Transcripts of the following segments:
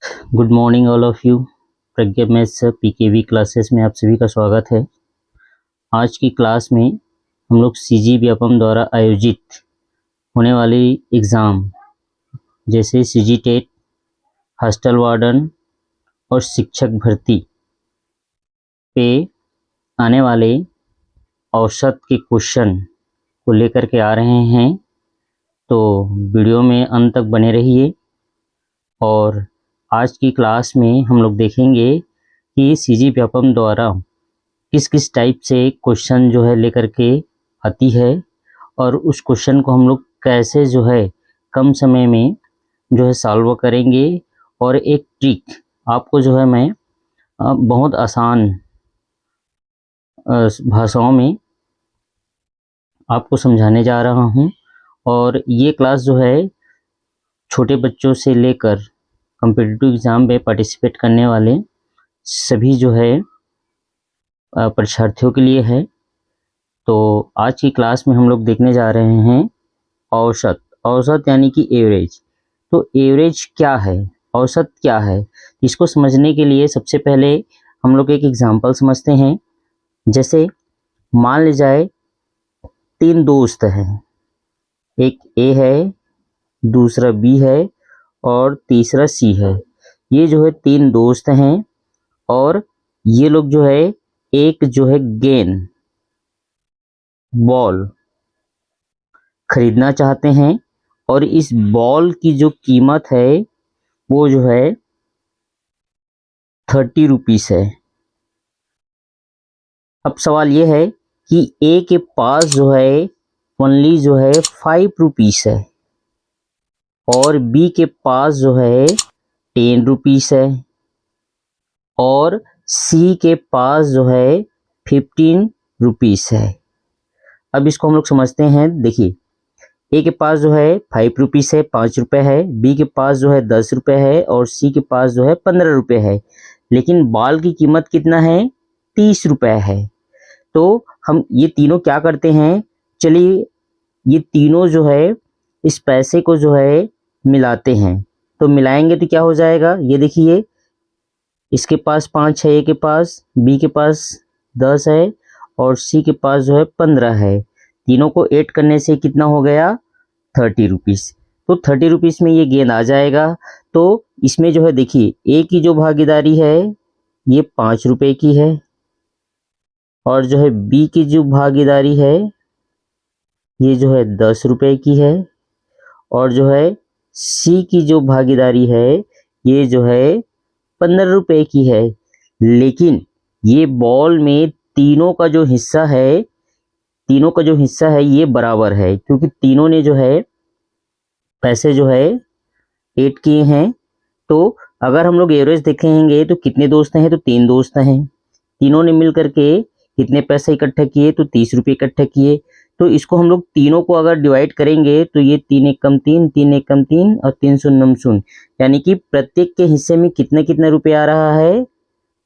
Good morning all of you. Pragya maths PKV classes में आप सभी का स्वागत है। आज की क्लास में हम लोग सीजी व्यापम द्वारा आयोजित होने वाली एग्ज़ाम जैसे सीजी टेट, हॉस्टल वार्डन और शिक्षक भर्ती पे आने वाले औसत के क्वेश्चन को लेकर के आ रहे हैं। तो वीडियो में अंत तक बने रहिए। और आज की क्लास में हम लोग देखेंगे कि सीजी व्यापम द्वारा किस किस टाइप से क्वेश्चन जो है लेकर के आती है और उस क्वेश्चन को हम लोग कैसे जो है कम समय में जो है सॉल्व करेंगे। और एक ट्रिक आपको जो है मैं बहुत आसान भाषाओं में आपको समझाने जा रहा हूँ। और ये क्लास जो है छोटे बच्चों से लेकर कॉम्पिटिटिव एग्ज़ाम में पार्टिसिपेट करने वाले सभी जो है परीक्षार्थियों के लिए है। तो आज की क्लास में हम लोग देखने जा रहे हैं औसत। औसत यानी कि एवरेज। तो एवरेज क्या है, औसत क्या है, इसको समझने के लिए सबसे पहले हम लोग एक एग्जांपल समझते हैं। जैसे मान ली जाए 3 दोस्त हैं, एक ए है, दूसरा बी है और तीसरा सी है। ये जो है 3 दोस्त हैं और ये लोग जो है एक जो है गेंद बॉल खरीदना चाहते हैं और इस बॉल की जो कीमत है वो जो है 30 रुपीस है। अब सवाल ये है कि ए के पास जो है ओनली जो है 5 रुपीस है और बी के पास जो है 10 रुपीस है और सी के पास जो है 15 रुपीस है। अब इसको हम लोग समझते हैं। देखिए, ए के पास जो है 5 रुपीस है, 5 रुपये है, बी के पास जो है 10 रुपये है और सी के पास जो है 15 रुपये है। लेकिन बॉल की कीमत कितना है, 30 रुपये है। तो हम ये तीनों क्या करते हैं, चलिए ये तीनों जो है इस पैसे को जो है मिलाते हैं। तो मिलाएंगे तो क्या हो जाएगा, ये देखिए, इसके पास 5 है, ए के पास, बी के पास 10 है और सी के पास जो है 15 है। तीनों को ऐड करने से कितना हो गया, 30 रुपीस। तो 30 रुपीस में ये गेंद आ जाएगा। तो इसमें जो है देखिए, ए की जो भागीदारी है ये 5 रुपए की है और जो है बी की जो भागीदारी है ये जो है 10 रुपए की है और जो है सी की जो भागीदारी है ये जो है 15 रुपए की है। लेकिन ये बॉल में तीनों का जो हिस्सा है, तीनों का जो हिस्सा है ये बराबर है, क्योंकि तीनों ने जो है पैसे जो है ऐड किए हैं। तो अगर हम लोग एवरेज देखेंगे तो कितने दोस्त हैं, तो 3 दोस्त हैं। तीनों ने मिल करके कितने पैसे इकट्ठा किए, तो 30 रुपये इकट्ठा किए। तो इसको हम लोग तीनों को अगर डिवाइड करेंगे तो ये 3 एकम 3, 3 एकम 3 और 3 शून्यम शून्य, यानी कि प्रत्येक के हिस्से में कितने कितने रुपए आ रहा है,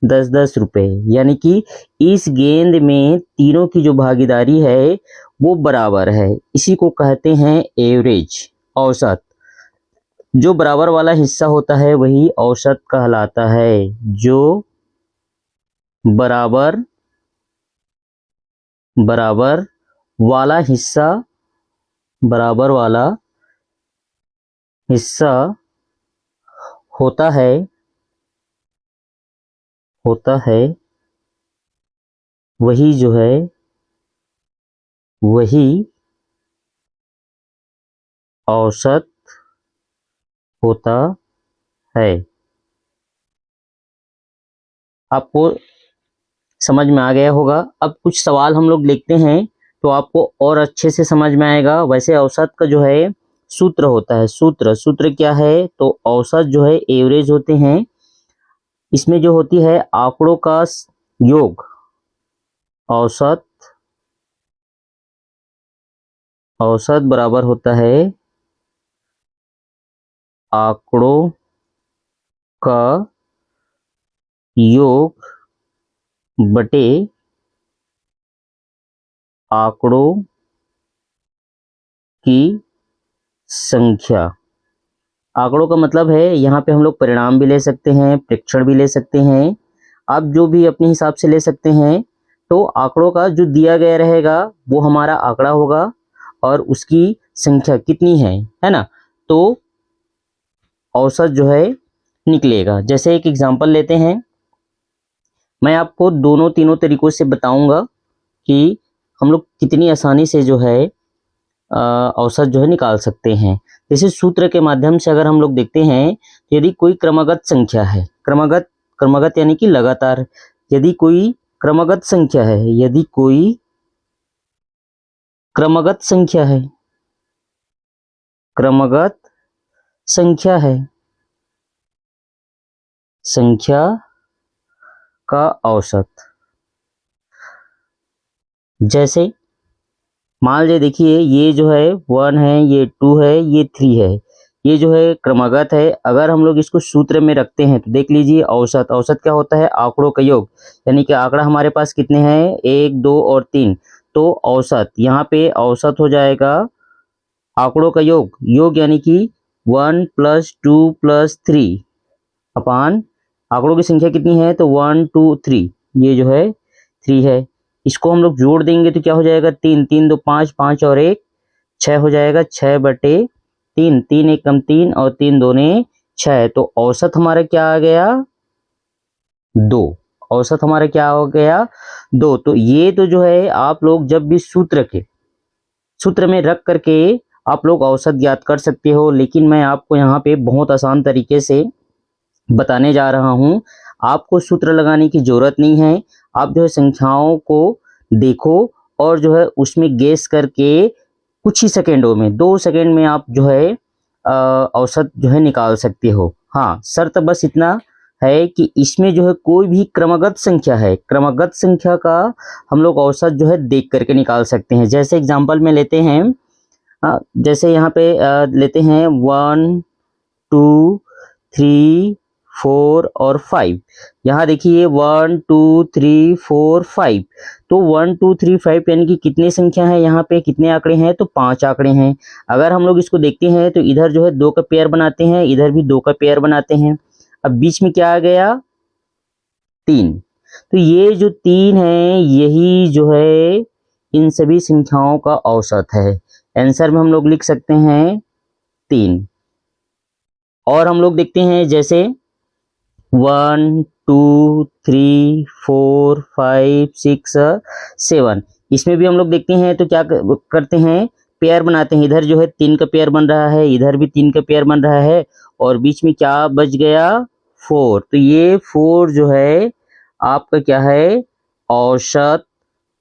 10-10 रुपए। यानी कि इस गेंद में तीनों की जो भागीदारी है वो बराबर है। इसी को कहते हैं एवरेज, औसत। जो बराबर वाला हिस्सा होता है वही औसत कहलाता है। जो बराबर बराबर वाला हिस्सा, बराबर वाला हिस्सा होता है, होता है वही जो है, वही औसत होता है। आपको समझ में आ गया होगा। अब कुछ सवाल हम लोग लिखते हैं तो आपको और अच्छे से समझ में आएगा। वैसे औसत का जो है सूत्र होता है, सूत्र सूत्र क्या है, तो औसत जो है एवरेज होते हैं। इसमें जो होती है आंकड़ों का योग, औसत, औसत बराबर होता है आंकड़ों का योग बटे आंकड़ों की संख्या। आंकड़ों का मतलब है यहाँ पे हम लोग परिणाम भी ले सकते हैं, प्रेक्षण भी ले सकते हैं, आप जो भी अपने हिसाब से ले सकते हैं। तो आंकड़ों का जो दिया गया रहेगा वो हमारा आंकड़ा होगा और उसकी संख्या कितनी है ना, तो औसत जो है निकलेगा। जैसे एक एग्जांपल लेते हैं, मैं आपको दोनों तीनों तरीकों से बताऊंगा कि हम लोग कितनी आसानी से जो है औसत जो है निकाल सकते हैं। जैसे सूत्र के माध्यम से अगर हम लोग देखते हैं, यदि कोई क्रमागत संख्या है, क्रमागत क्रमागत यानी कि लगातार, यदि कोई क्रमागत संख्या है, यदि कोई क्रमागत संख्या है, क्रमागत संख्या है, संख्या का औसत, जैसे मान लीजिए, देखिए ये जो है 1 है, ये 2 है, ये 3 है, ये जो है क्रमागत है। अगर हम लोग इसको सूत्र में रखते हैं तो देख लीजिए औसत, औसत क्या होता है, आंकड़ों का योग, यानी कि आंकड़ा हमारे पास कितने हैं, 1 2 और 3, तो औसत यहाँ पे औसत हो जाएगा आंकड़ों का योग, योग यानी कि 1 + 2 + 3 अपान आंकड़ों की संख्या कितनी है, तो 1 2 3, ये जो है 3 है। इसको हम लोग जोड़ देंगे तो क्या हो जाएगा, 3 3 2 5, 5 और 1 6 हो जाएगा, 6/3, 3 1 3 और 3 दूने 6, तो औसत हमारा क्या आ गया, 2। औसत हमारा क्या हो गया, 2। तो ये तो जो है आप लोग जब भी सूत्र में रख करके आप लोग औसत ज्ञात कर सकते हो, लेकिन मैं आपको यहाँ पे बहुत आसान तरीके से बताने जा रहा हूँ। आपको सूत्र लगाने की जरूरत नहीं है, आप जो है संख्याओं को देखो और जो है उसमें गेस करके कुछ ही सेकेंडों में, 2 सेकेंड में आप जो है औसत जो है निकाल सकते हो। हाँ, शर्त बस इतना है कि इसमें जो है कोई भी क्रमागत संख्या है, क्रमागत संख्या का हम लोग औसत जो है देख करके निकाल सकते हैं। जैसे एग्जांपल में लेते हैं, जैसे यहाँ पे लेते हैं 1 2 3 4 और 5। यहाँ देखिए 1 2 3 4 5, तो 1 2 3 5 यानी कि कितनी संख्या है, यहाँ पे कितने आंकड़े हैं, तो 5 आंकड़े हैं। अगर हम लोग इसको देखते हैं तो इधर जो है 2 का पेयर बनाते हैं, इधर भी 2 का पेयर बनाते हैं। अब बीच में क्या आ गया, 3, तो ये जो 3 है यही जो है इन सभी संख्याओं का औसत है। आंसर में हम लोग लिख सकते हैं 3। और हम लोग देखते हैं जैसे 1 2 3 4 5 6 7, इसमें भी हम लोग देखते हैं तो क्या करते हैं, पेयर बनाते हैं। इधर जो है 3 का पेयर बन रहा है, इधर भी 3 का पेयर बन रहा है, और बीच में क्या बच गया, 4। तो ये 4 जो है आपका क्या है, औसत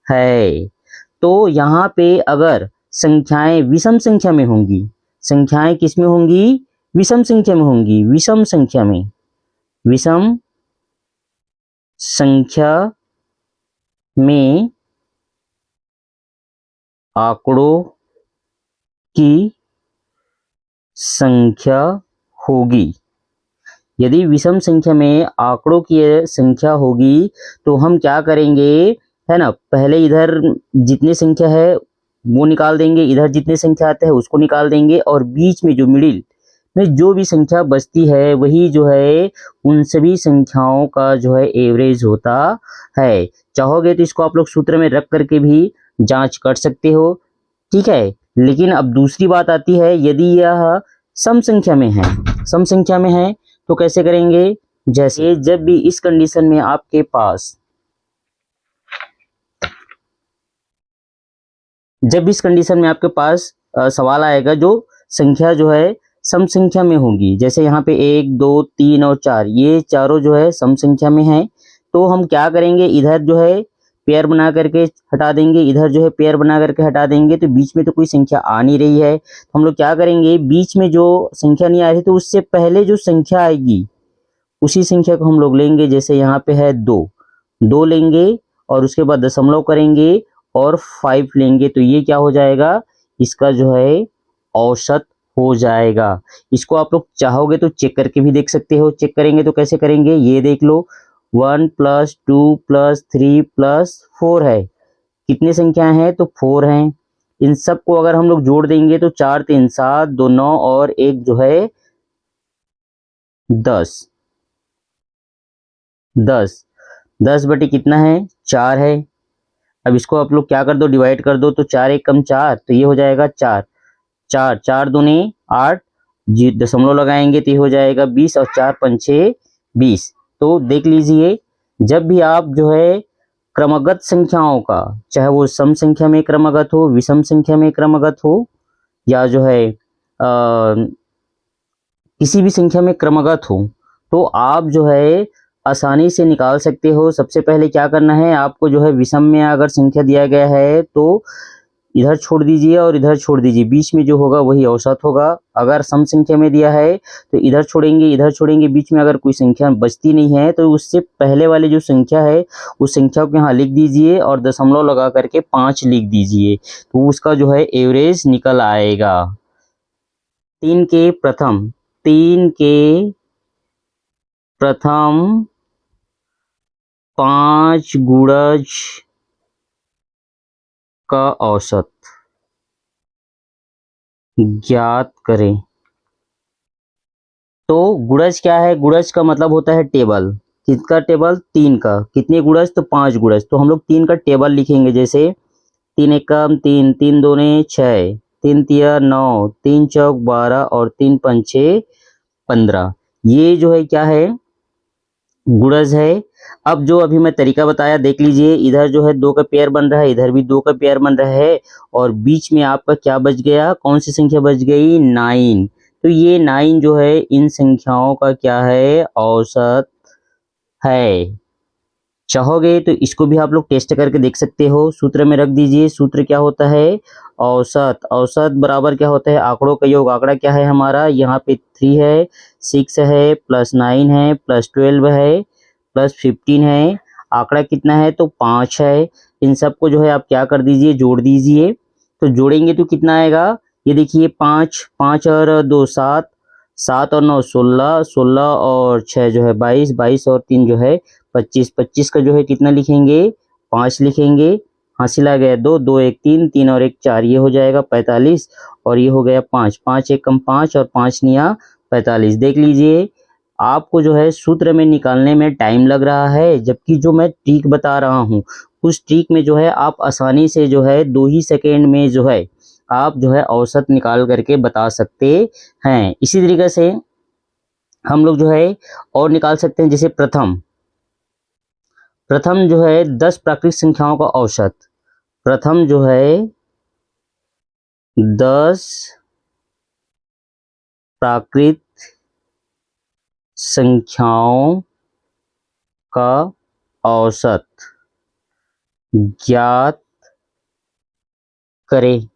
है। तो यहाँ पे अगर संख्याएं विषम संख्या में होंगी, संख्याएं किस में होंगी, विषम संख्या में होंगी, विषम संख्या में, विषम संख्या में आंकड़ों की संख्या होगी। यदि विषम संख्या में आंकड़ों की संख्या होगी तो हम क्या करेंगे, है ना, पहले इधर जितनी संख्या है वो निकाल देंगे, इधर जितनी संख्या आते हैं उसको निकाल देंगे, और बीच में जो मिडिल में जो भी संख्या बचती है वही जो है उन सभी संख्याओं का जो है एवरेज होता है। चाहोगे तो इसको आप लोग सूत्र में रख करके भी जांच कर सकते हो, ठीक है। लेकिन अब दूसरी बात आती है, यदि यह सम संख्या में है, सम संख्या में है तो कैसे करेंगे, जैसे जब भी इस कंडीशन में आपके पास, जब इस कंडीशन में आपके पास सवाल आएगा जो संख्या जो है सम संख्या में होगी, जैसे यहाँ पे 1 2 3 और 4, ये चारों जो है सम संख्या में है, तो हम क्या करेंगे, इधर जो है पेयर बना करके हटा देंगे, इधर जो है पेयर बना करके हटा देंगे, तो बीच में तो कोई संख्या आ नहीं रही है, तो हम लोग क्या करेंगे, बीच में जो संख्या नहीं आ रही तो उससे पहले जो संख्या आएगी उसी संख्या को हम लोग लेंगे। जैसे यहाँ पे है 2 लेंगे और उसके बाद दशमलव करेंगे और 5 लेंगे, तो ये क्या हो जाएगा, इसका जो है औसत हो जाएगा। इसको आप लोग चाहोगे तो चेक करके भी देख सकते हो। चेक करेंगे तो कैसे करेंगे, ये देख लो, 1 + 2 + 3 + 4 है, कितनी संख्याएं हैं, तो 4 हैं। इन सब को अगर हम लोग जोड़ देंगे तो 4 3 7 2 9 और 1 जो है 10 10 10 बटे कितना है 4 है। अब इसको आप लोग क्या कर दो, डिवाइड कर दो, तो 4 एक कम 4, तो ये हो जाएगा 4 4 4 दूनी 8, दशमलव लगाएंगे तो ये हो जाएगा 20 और 4 पंचे 20। तो देख लीजिए, जब भी आप जो है क्रमगत संख्याओं का, चाहे वो सम संख्या में क्रमगत हो, विषम संख्या में क्रमगत हो, या जो है किसी भी संख्या में क्रमगत हो, तो आप जो है आसानी से निकाल सकते हो। सबसे पहले क्या करना है आपको, जो है विषम में अगर संख्या दिया गया है तो इधर छोड़ दीजिए और इधर छोड़ दीजिए, बीच में जो होगा वही औसत होगा। अगर सम संख्या में दिया है तो इधर छोड़ेंगे, बीच में अगर कोई संख्या बचती नहीं है तो उससे पहले वाले जो संख्या है उस संख्या को यहाँ लिख दीजिए और दशमलव लगा करके 5 लिख दीजिए, तो उसका जो है एवरेज निकल आएगा। 3 के प्रथम 5 गुणज का औसत ज्ञात करें। तो गुणज क्या है, गुणज का मतलब होता है टेबल। किसका टेबल, 3 का। कितने गुणज, तो 5 गुणज। तो हम लोग 3 का टेबल लिखेंगे, जैसे 3 एकम 3, 3 दूने 6, 3 तिया 9, 3 चौक 12 और 3 पंचे 15। ये जो है क्या है, गुणज है। अब जो अभी मैं तरीका बताया देख लीजिए, इधर जो है 2 का पेयर बन रहा है, इधर भी 2 का पेयर बन रहा है, और बीच में आपका क्या बच गया, कौन सी संख्या बच गई, 9। तो ये 9 जो है इन संख्याओं का क्या है, औसत है। चाहोगे तो इसको भी आप लोग टेस्ट करके देख सकते हो। सूत्र में रख दीजिए, सूत्र क्या होता है, औसत। औसत बराबर क्या होता है, आंकड़ों का योग। आंकड़ा क्या है हमारा, यहाँ पे 3 है, 6 है, प्लस 9 है, प्लस 12 है, प्लस 15 है। आंकड़ा कितना है, तो 5 है। इन सबको जो है आप क्या कर दीजिए, जोड़ दीजिए। तो जोड़ेंगे तो कितना आएगा, ये देखिए 5 5 और 2 7, 7 और 9 16, 16 और 6 जो है 22, 22 और 3 जो है 25, 25 का जो है कितना लिखेंगे, 5 लिखेंगे। हासिल आ गया 2, 2 1 3, 3 और 1 4, ये हो जाएगा 45, और ये हो गया 5, 5 एक कम 5 और 5 निया 45। देख लीजिए, आपको जो है सूत्र में निकालने में टाइम लग रहा है, जबकि जो मैं ट्रिक बता रहा हूँ उस ट्रिक में जो है आप आसानी से जो है 2 ही सेकेंड में जो है आप जो है औसत निकाल करके बता सकते हैं। इसी तरीके से हम लोग जो है और निकाल सकते हैं, जैसे प्रथम जो है 10 प्राकृतिक संख्याओं का औसत। प्रथम जो है 10 प्राकृत संख्याओं का औसत ज्ञात करें।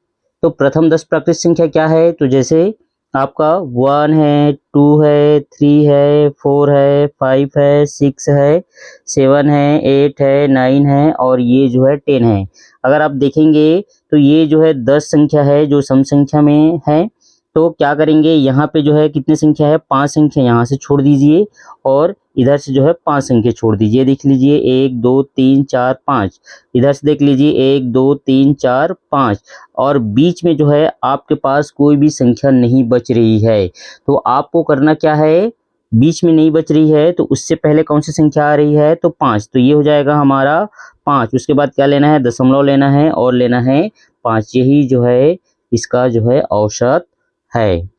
तो प्रथम 10 प्राकृतिक संख्या क्या है, तो जैसे आपका 1 है, 2 है, 3 है, 4 है, 5 है, 6 है, 7 है, 8 है, 9 है, और ये जो है 10 है। अगर आप देखेंगे तो ये जो है 10 संख्या है जो सम संख्या में है। तो क्या करेंगे, यहाँ पे जो है कितनी संख्या है, 5 संख्या यहाँ से छोड़ दीजिए, और इधर से जो है 5 संख्या छोड़ दीजिए। देख लीजिए 1 2 3 4 5, इधर से देख लीजिए 1 2 3 4 5, और बीच में जो है आपके पास कोई भी संख्या नहीं बच रही है। तो आपको करना क्या है, बीच में नहीं बच रही है तो उससे पहले कौन सी संख्या आ रही है, तो 5, तो ये हो जाएगा हमारा 5। उसके बाद क्या लेना है, दशमलव लेना है और लेना है 5। यही जो है इसका जो है औसत है।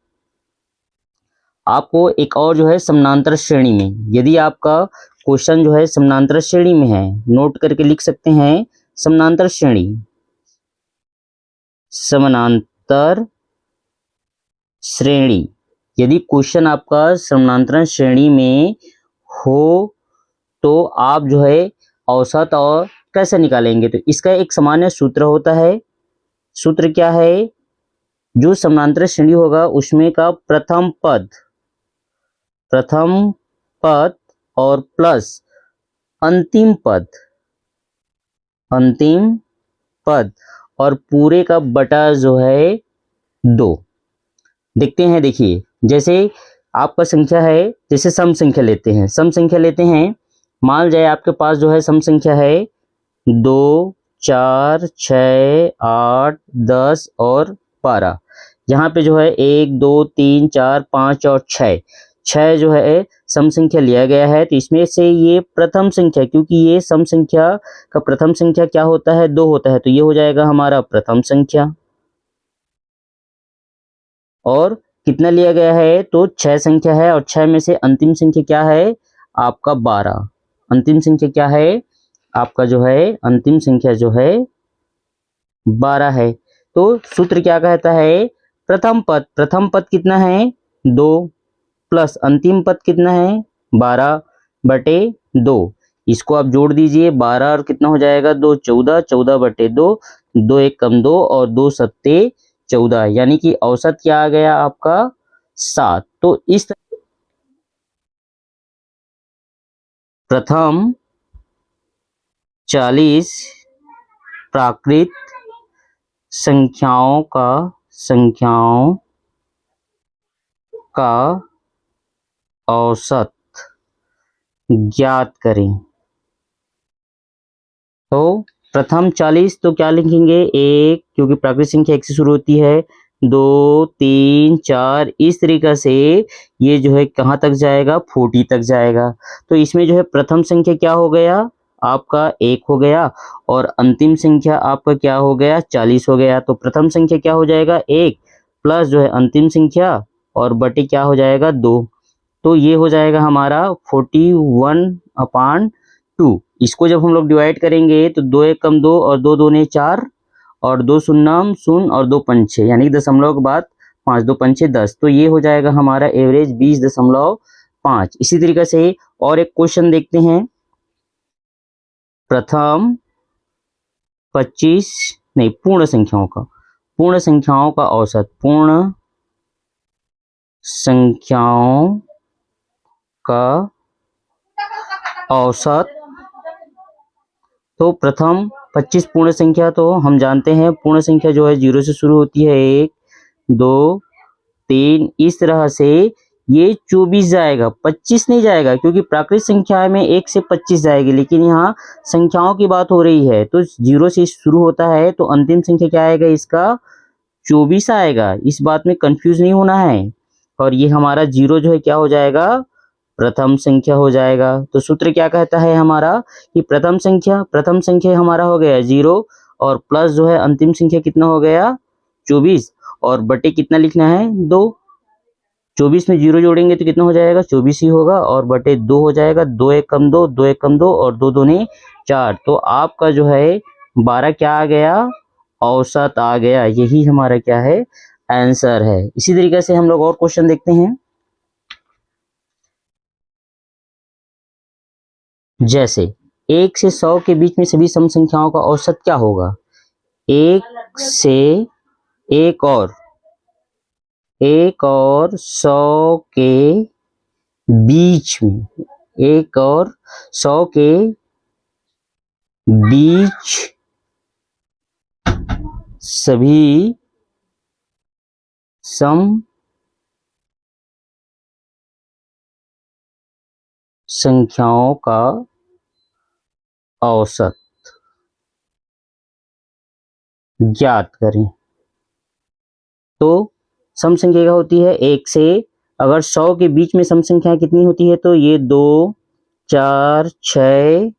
आपको एक और जो है समानांतर श्रेणी में, यदि आपका क्वेश्चन जो है समानांतर श्रेणी में है, नोट करके लिख सकते हैं, समानांतर श्रेणी, समानांतर श्रेणी। यदि क्वेश्चन आपका समानांतर श्रेणी में हो तो आप जो है औसत और कैसे निकालेंगे, तो इसका एक सामान्य सूत्र होता है। सूत्र क्या है, जो समानांतर श्रेणी होगा उसमें का प्रथम पद और प्लस अंतिम पद और पूरे का बटा जो है 2। देखते हैं, देखिए जैसे आपका संख्या है, जैसे सम संख्या लेते हैं, मान जाए आपके पास जो है सम संख्या है 2 4 6 8 10 और 12। यहाँ पे जो है 1 2 3 4 5 और 6 6 जो है सम संख्या लिया गया है, तो इसमें से ये प्रथम संख्या, क्योंकि ये सम संख्या का प्रथम संख्या क्या होता है, 2 होता है, तो ये हो जाएगा हमारा प्रथम संख्या। और कितना लिया गया है, तो 6 संख्या है, और 6 में से अंतिम संख्या क्या है आपका 12। अंतिम संख्या क्या है आपका, जो है अंतिम संख्या जो है 12 है। तो सूत्र क्या कहता है, प्रथम पद कितना है 2 प्लस अंतिम पद कितना है 12/2। इसको आप जोड़ दीजिए, 12 और कितना हो जाएगा 2, 14, 14/2, 2 एक कम 2 और 2 सत्ते 14, यानी कि औसत क्या आ गया आपका 7। तो इस प्रथम 40 प्राकृत संख्याओं का औसत ज्ञात करें। तो प्रथम 40 तो क्या लिखेंगे 1, क्योंकि प्राकृतिक संख्या 1 से शुरू होती है, 2, 3, 4, इस तरीका से ये जो है कहाँ तक जाएगा 40 तक जाएगा। तो इसमें जो है प्रथम संख्या क्या हो गया आपका 1 हो गया, और अंतिम संख्या आपका क्या हो गया 40 हो गया। तो प्रथम संख्या क्या हो जाएगा 1 प्लस जो है अंतिम संख्या और बटे क्या हो जाएगा 2। तो ये हो जाएगा हमारा 41/2। इसको जब हम लोग डिवाइड करेंगे तो 2 एक कम 2 और 2 दूने 4 और 2 शून्यम 0 और 2 पंचे, यानी कि दशमलव के बाद 5, 2 पंचे 10। तो ये हो जाएगा हमारा एवरेज 20.5। इसी तरीके से और एक क्वेश्चन देखते हैं, प्रथम 25 नहीं पूर्ण संख्याओं का औसत, पूर्ण संख्याओं का औसत। तो प्रथम 25 पूर्ण संख्या, तो हम जानते हैं पूर्ण संख्या जो है 0 से शुरू होती है, 1, 2, 3, इस तरह से ये 24 जाएगा, 25 नहीं जाएगा, क्योंकि प्राकृतिक संख्या में 1 से 25 जाएगी, लेकिन यहाँ संख्याओं की बात हो रही है तो 0 से शुरू होता है, तो अंतिम संख्या क्या आएगा इसका 24 आएगा। इस बात में कंफ्यूज नहीं होना है। और ये हमारा 0 जो है क्या हो जाएगा प्रथम संख्या हो जाएगा। तो सूत्र क्या कहता है हमारा कि प्रथम संख्या हमारा हो गया 0, और प्लस जो है अंतिम संख्या कितना हो गया 24, और बटे कितना लिखना है 2। 24 में 0 जोड़ेंगे तो कितना हो जाएगा 24 ही होगा, और बटे 2 हो जाएगा, 2 एक कम 2, 2 एक कम 2 और 2 दूने 4। तो आपका जो है 12 क्या आ गया औसत आ गया। यही हमारा क्या है आंसर है। इसी तरीके से हम लोग और क्वेश्चन देखते हैं, जैसे 1 से 100 के बीच में सभी सम संख्याओं का औसत क्या होगा। 1 से 1 और 100 के बीच में, 1 और 100 के बीच सभी सम संख्याओं का औसत ज्ञात करें। तो सम संख्या क्या होती है 1 से, अगर 100 के बीच में सम संख्या कितनी होती है तो ये 2, 4, 6,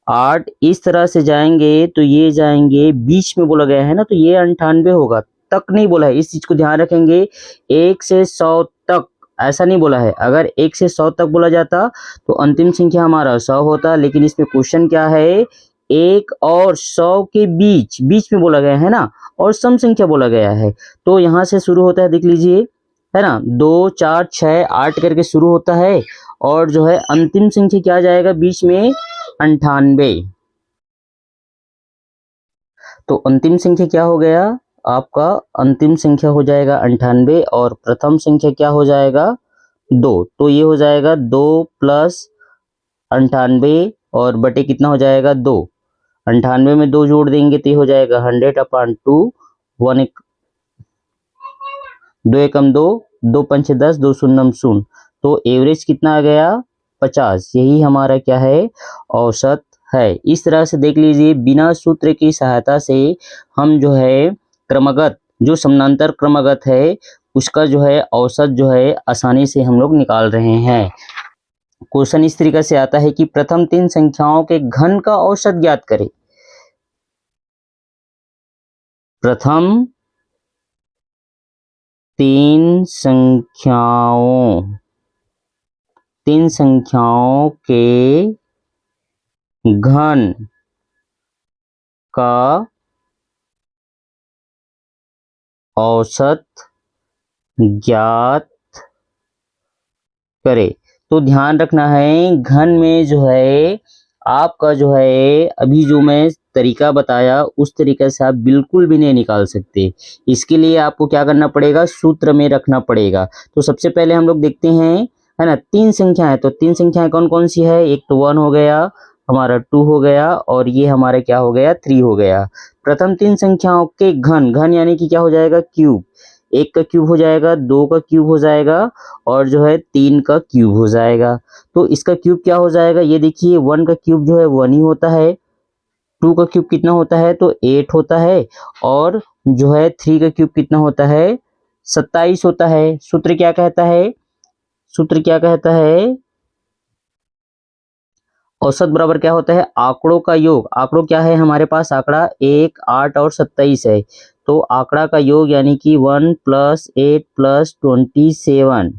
8 इस तरह से जाएंगे, तो ये जाएंगे बीच में बोला गया है ना, तो ये 98 होगा, तक नहीं बोला है, इस चीज को ध्यान रखेंगे। 1 से 100 तक ऐसा नहीं बोला है, अगर 1 से 100 तक बोला जाता तो अंतिम संख्या हमारा 100 होता, लेकिन इसमें क्वेश्चन क्या है 1 और 100 के बीच में बोला गया है ना, और सम संख्या बोला गया है, तो यहाँ से शुरू होता है, देख लीजिए है ना, 2, 4, 6, 8 करके शुरू होता है, और जो है अंतिम संख्या क्या जाएगा बीच में 98। तो अंतिम संख्या क्या हो गया आपका, अंतिम संख्या हो जाएगा 98, और प्रथम संख्या क्या हो जाएगा 2। तो ये हो जाएगा 2 प्लस 98 और बटे कितना हो जाएगा 2। 98 में 2 जोड़ देंगे तो ये हो जाएगा 100/2, 1 एक 2 एकम 2, 2 पंचे 10, 2 शून्यम 0। तो एवरेज कितना आ गया 50। यही हमारा क्या है औसत है। इस तरह से देख लीजिए, बिना सूत्र की सहायता से हम जो है क्रमगत, जो समानांतर क्रमगत है उसका जो है औसत जो है आसानी से हम लोग निकाल रहे हैं। क्वेश्चन इस तरीके से आता है कि प्रथम 3 संख्याओं के घन का औसत ज्ञात करें। प्रथम 3 संख्याओं के घन का औसत ज्ञात करे। तो ध्यान रखना है, घन में जो है आपका जो है अभी जो मैं तरीका बताया उस तरीके से आप बिल्कुल भी नहीं निकाल सकते। इसके लिए आपको क्या करना पड़ेगा, सूत्र में रखना पड़ेगा। तो सबसे पहले हम लोग देखते हैं, है ना, 3 संख्या है, तो 3 संख्याएं कौन कौन सी है, एक तो 1 हो गया, हमारा 2 हो गया, और ये हमारा क्या हो गया, 3 हो गया। प्रथम 3 संख्याओं के घन, घन यानी कि क्या हो जाएगा, क्यूब। 1 का क्यूब हो जाएगा, 2 का क्यूब हो जाएगा, और जो है 3 का क्यूब हो जाएगा। तो इसका क्यूब क्या हो जाएगा, ये देखिए 1 का क्यूब जो है 1 ही होता है, 2 का क्यूब कितना होता है, तो 8 होता है, और जो है 3 का क्यूब कितना होता है, 27 होता है। सूत्र क्या कहता है, सूत्र क्या कहता है, औसत बराबर क्या होता है, आंकड़ों का योग। आंकड़ों क्या है हमारे पास, आंकड़ा 1, 8 और 27 है। तो आंकड़ा का योग यानी कि 1 + 8 + 27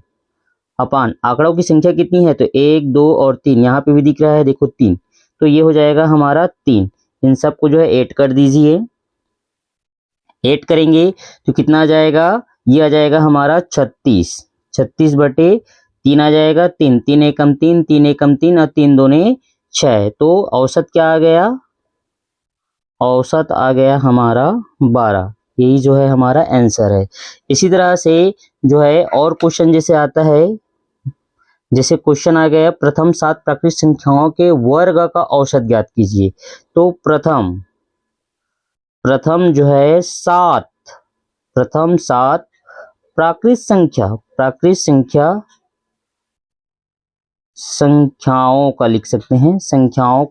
अपान आंकड़ों की संख्या कितनी है, तो 1, 2 और 3, यहाँ पे भी दिख रहा है देखो 3, तो ये हो जाएगा हमारा 3। इन सबको जो है 8 कर दीजिए, 8 करेंगे तो कितना आ जाएगा, ये आ जाएगा हमारा 36, 36/3 आ जाएगा, 3, 3 एकम 3, 3 एकम 3 और 3 दूने 6। तो औसत क्या आ गया, औसत आ गया हमारा 12। यही जो है हमारा आंसर है। इसी तरह से जो है और क्वेश्चन जैसे आता है, जैसे क्वेश्चन आ गया प्रथम 7 प्राकृतिक संख्याओं के वर्ग का औसत ज्ञात कीजिए। तो प्रथम जो है 7, प्रथम 7 प्राकृतिक संख्याओं का लिख सकते हैं, संख्याओं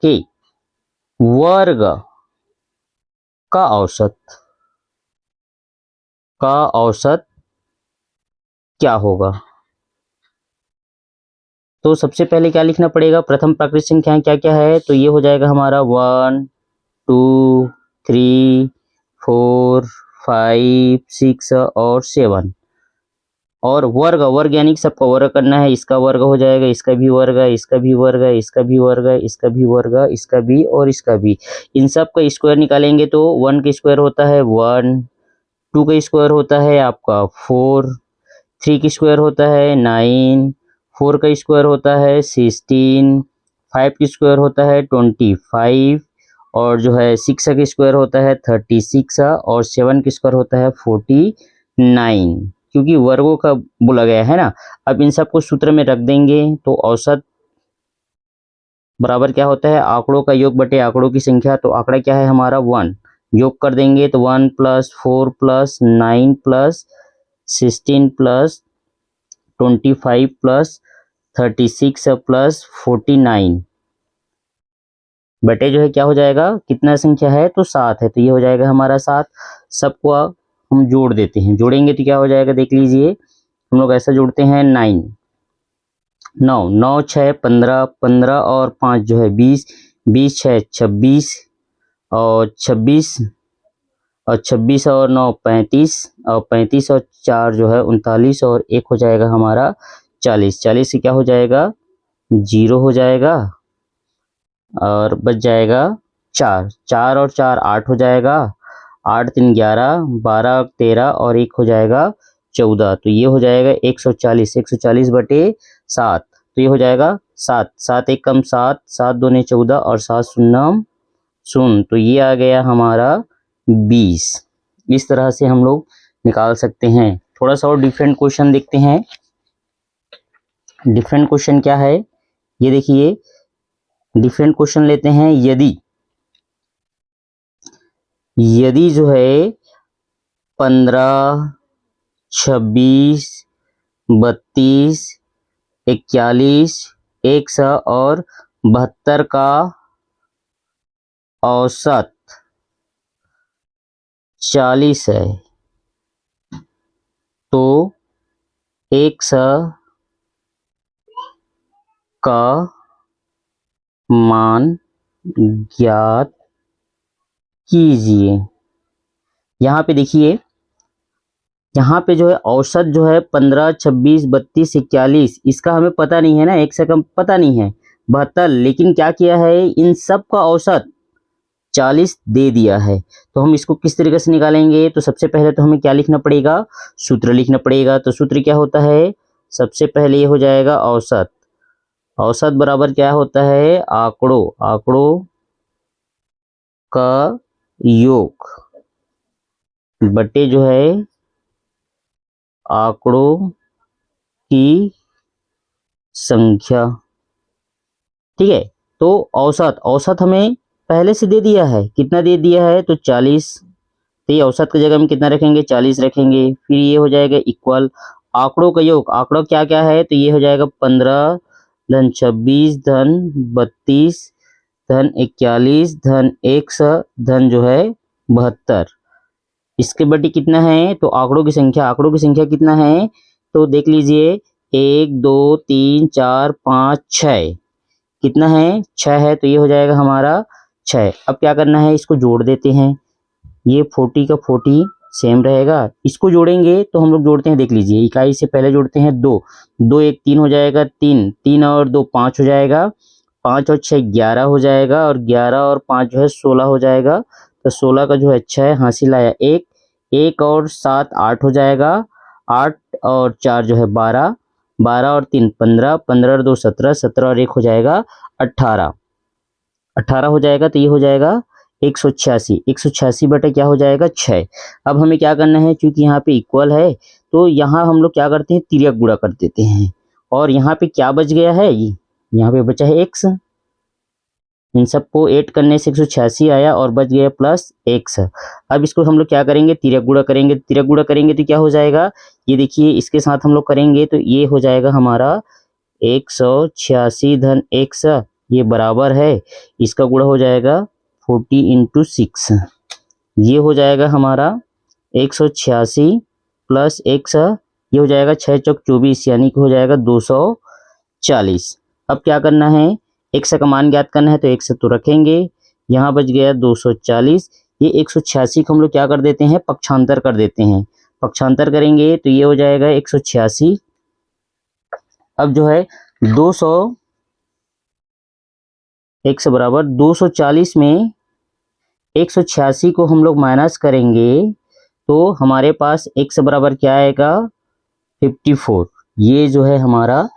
के वर्ग का औसत क्या होगा। तो सबसे पहले क्या लिखना पड़ेगा, प्रथम प्राकृतिक संख्याएं क्या क्या है, तो ये हो जाएगा हमारा 1, 2, 3, 4, 5, 6 और 7। और वर्ग यानी कि सबका वर्ग करना है, इसका वर्ग हो जाएगा, इसका भी वर्ग है, इसका भी वर्ग है, इसका भी वर्ग है, इसका भी वर्ग है, इसका भी और इसका भी। इन सब का स्क्वायर निकालेंगे तो 1 का स्क्वायर होता है 1, 2 का स्क्वायर होता है आपका 4, 3 का स्क्वायर होता है 9, 4 का स्क्वायर होता है 16, 5 का स्क्वायर होता है 25, और जो है 6 का स्क्वायर होता है 36, और 7 का स्क्वायर होता है 49, क्योंकि वर्गों का बोला गया है ना। अब इन सबको सूत्र में रख देंगे तो औसत बराबर क्या होता है, आंकड़ों का योग बटे आंकड़ों की संख्या। तो आंकड़ा क्या है हमारा 1, योग कर देंगे तो 1 + 4 + 9 + 16 + 25 + 36 + 49 बटे जो है क्या हो जाएगा, कितना संख्या है, तो 7 है, तो ये हो जाएगा हमारा 7। सबको हम जोड़ देते हैं, जोड़ेंगे तो क्या हो जाएगा, देख लीजिए हम लोग ऐसा जोड़ते हैं 9, 9, 9, 6, 15, 15 और 5 जो है 20, 20, 6, 26, और 26, और 26 और 9 35, और 35 और 4 जो है 39, और 1 हो जाएगा हमारा 40, 40 से क्या हो जाएगा, 0 हो जाएगा, और बच जाएगा 4, 4 और 4 8 हो जाएगा, 8 3 11, 12 13 और 1 हो जाएगा 14। तो ये हो जाएगा 140, 140/7, तो ये हो जाएगा 7, 7 एकम 7, 7 दूने 14 और 7 शून्यम शून्य, तो ये आ गया हमारा 20। इस तरह से हम लोग निकाल सकते हैं। थोड़ा सा और डिफरेंट क्वेश्चन देखते हैं। डिफरेंट क्वेश्चन क्या है, ये देखिए डिफरेंट क्वेश्चन लेते हैं। यदि जो है 15, 26, 32, 41, 100 और 72 का औसत 40 है, तो x का मान ज्ञात कीजिए। यहाँ पे देखिए, यहाँ पे जो है औसत जो है 15, 26, 32, 41, इसका हमें पता नहीं है ना, एक से कम पता नहीं है 72, लेकिन क्या किया है, इन सब का औसत 40 दे दिया है। तो हम इसको किस तरीके से निकालेंगे, तो सबसे पहले तो हमें क्या लिखना पड़ेगा, सूत्र लिखना पड़ेगा। तो सूत्र क्या होता है, सबसे पहले ये हो जाएगा औसत। औसत बराबर क्या होता है, आंकड़ों का योग बटे जो है आंकड़ों की संख्या। ठीक है, तो औसत हमें पहले से दे दिया है, कितना दे दिया है, तो 40। तो ये औसत की जगह में कितना रखेंगे, 40 रखेंगे। फिर ये हो जाएगा इक्वल आंकड़ों का योग। आंकड़ों क्या क्या है, तो ये हो जाएगा 15 धन 26 धन 32 धन 41 धन 100 धन जो है 72। इसके बटे कितना है, तो आंकड़ों की संख्या कितना है, तो देख लीजिए 1 2 3 4 5 6, कितना है, 6 है। तो ये हो जाएगा हमारा 6। अब क्या करना है, इसको जोड़ देते हैं। ये 40 का 40 सेम रहेगा, इसको जोड़ेंगे तो हम लोग जोड़ते हैं, देख लीजिए इकाई से पहले जोड़ते हैं 2, 2 1 3 हो जाएगा, 3 3 और 2 5 हो जाएगा, 5 और 6 11 हो जाएगा, और 11 और 5 जो है 16 हो जाएगा। तो 16 का जो है 6 हासिल आया 1, 1 और 7 8 हो जाएगा, 8 और 4 जो है 12, 12 और 3 15, 15 और 2 17, 17 और 1 हो जाएगा 18, 18 हो जाएगा। तो ये हो जाएगा 186, 186 बटे क्या हो जाएगा 6। अब हमें क्या करना है, क्योंकि यहाँ पे इक्वल है तो यहाँ हम लोग क्या करते हैं, तिर्यक गुणा कर देते हैं। और यहाँ पे क्या बच गया है, यहाँ पे बचा है x, इन सबको ऐड करने से 186 आया और बच गया प्लस x। अब इसको हम लोग क्या करेंगे, तिर्यक गुणा करेंगे। तिर्यक गुणा करेंगे तो क्या हो जाएगा, ये देखिए इसके साथ हम लोग करेंगे तो ये हो जाएगा हमारा 186 धन x, ये बराबर है, इसका गुणा हो जाएगा 40 इंटू 6, ये हो जाएगा हमारा 186 प्लस x, ये हो जाएगा 6 चौक 24, यानी कि हो जाएगा 240। अब क्या करना है, x का मान ज्ञात करना है, तो x तो रखेंगे, यहाँ बच गया 240। ये 186 को हम लोग क्या कर देते हैं, पक्षांतर कर देते हैं। पक्षांतर करेंगे तो ये हो जाएगा 186। अब जो है 200 x बराबर 240 में 186 को हम लोग माइनस करेंगे तो हमारे पास x बराबर क्या आएगा, 54। ये जो है हमारा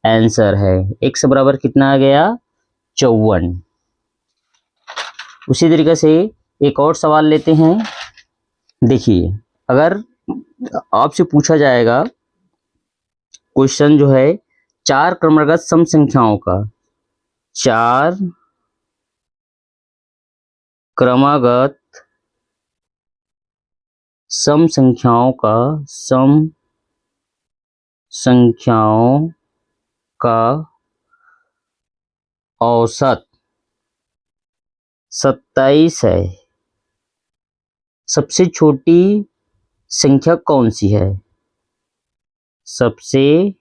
आंसर है, x बराबर कितना आ गया, 54। उसी तरीके से एक और सवाल लेते हैं। देखिए, अगर आपसे पूछा जाएगा क्वेश्चन जो है 4 क्रमागत सम संख्याओं का, 4 क्रमागत सम संख्याओं का औसत 27 है, सबसे छोटी संख्या कौन सी है, सबसे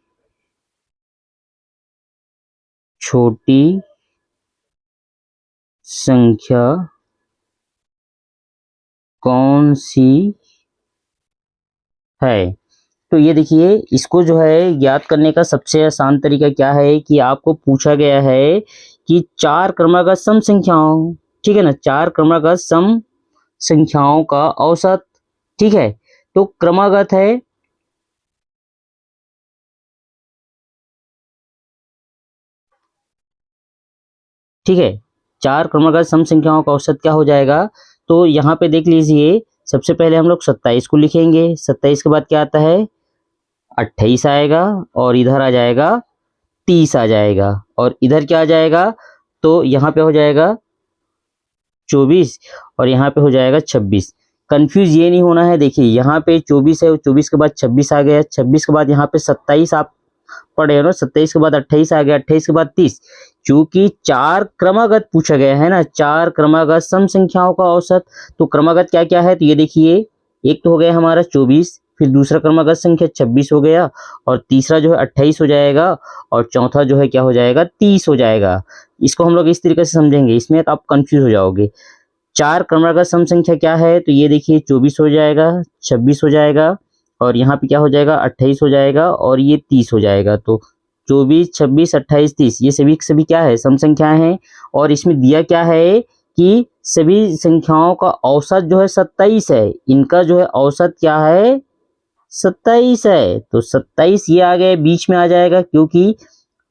छोटी संख्या कौन सी है। तो ये देखिए, इसको जो है ज्ञात करने का सबसे आसान तरीका क्या है कि आपको पूछा गया है कि 4 क्रमागत सम संख्याओं, ठीक है ना, 4 क्रमागत सम संख्याओं का औसत, ठीक है। तो क्रमागत है, ठीक है, 4 क्रमागत सम संख्याओं का औसत क्या हो जाएगा, तो यहाँ पे देख लीजिए, सबसे पहले हम लोग 27 को लिखेंगे, 27 के बाद क्या आता है, 28 आएगा, और इधर आ जाएगा 30 आ जाएगा, और इधर क्या आ जाएगा, तो यहाँ पे हो जाएगा 24 और यहाँ पे हो जाएगा 26। कंफ्यूज ये नहीं होना है, देखिए यहाँ पे 24 है और 24 के बाद 26 आ गया, 26 के बाद यहाँ पे 27 आप पढ़े हो ना, 27 के बाद 28 आ गया, 28 के बाद 30। क्योंकि 4 क्रमागत पूछा गया है ना, 4 क्रमागत सम संख्याओं का औसत, तो क्रमागत क्या क्या है, तो ये देखिए, एक तो हो गया हमारा 24, फिर दूसरा क्रमागत संख्या 26 हो गया, और तीसरा जो है 28 हो जाएगा, और चौथा जो है क्या हो जाएगा, 30 हो जाएगा। इसको हम लोग इस तरीके से समझेंगे, इसमें आप कंफ्यूज हो जाओगे। 4 क्रमागत सम संख्या क्या है, तो ये देखिए 24 हो जाएगा, 26 हो जाएगा, और यहाँ पे क्या हो जाएगा, 28 हो जाएगा, और ये 30 हो जाएगा। तो 24, 26, 28, 30 ये सभी क्या है, सम संख्याएं हैं। और इसमें दिया क्या है कि सभी संख्याओं का औसत जो है 27 है, इनका जो है औसत क्या है, 27 है। तो 27 ये आ गया, बीच में आ जाएगा, क्योंकि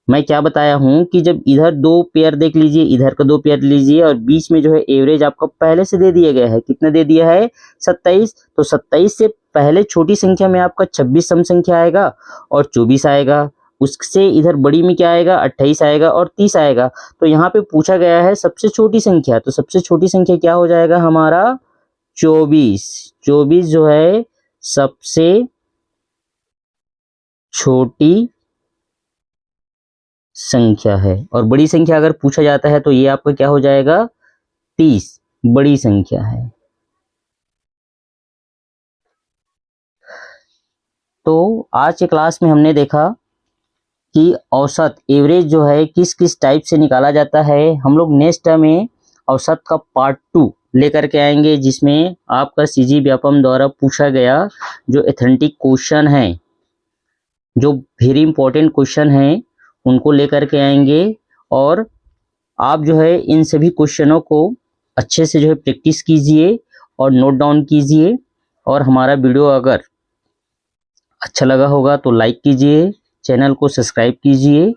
मैं क्या बताया हूं कि जब इधर 2 पेयर देख लीजिए, इधर का 2 पेयर लीजिए, और बीच में जो है एवरेज आपका पहले से दे दिया गया है, कितना दे दिया है, 27। तो 27 से पहले छोटी संख्या में आपका 26 सम संख्या आएगा और 24 आएगा, उससे इधर बड़ी में क्या आएगा, 28 आएगा और 30 आएगा। तो यहाँ पे पूछा गया है सबसे छोटी संख्या, तो सबसे छोटी संख्या क्या हो जाएगा हमारा, 24। 24 जो है सबसे छोटी संख्या है। और बड़ी संख्या अगर पूछा जाता है तो ये आपका क्या हो जाएगा, 30 बड़ी संख्या है। तो आज के क्लास में हमने देखा कि औसत एवरेज जो है किस किस टाइप से निकाला जाता है। हम लोग नेक्स्ट में औसत का पार्ट 2 लेकर के आएंगे, जिसमें आपका सीजी व्यापम द्वारा पूछा गया जो एथेंटिक क्वेश्चन है, जो वेरी इंपॉर्टेंट क्वेश्चन है, उनको लेकर के आएंगे। और आप जो है इन सभी क्वेश्चनों को अच्छे से जो है प्रैक्टिस कीजिए और नोट डाउन कीजिए। और हमारा वीडियो अगर अच्छा लगा होगा तो लाइक कीजिए, चैनल को सब्सक्राइब कीजिए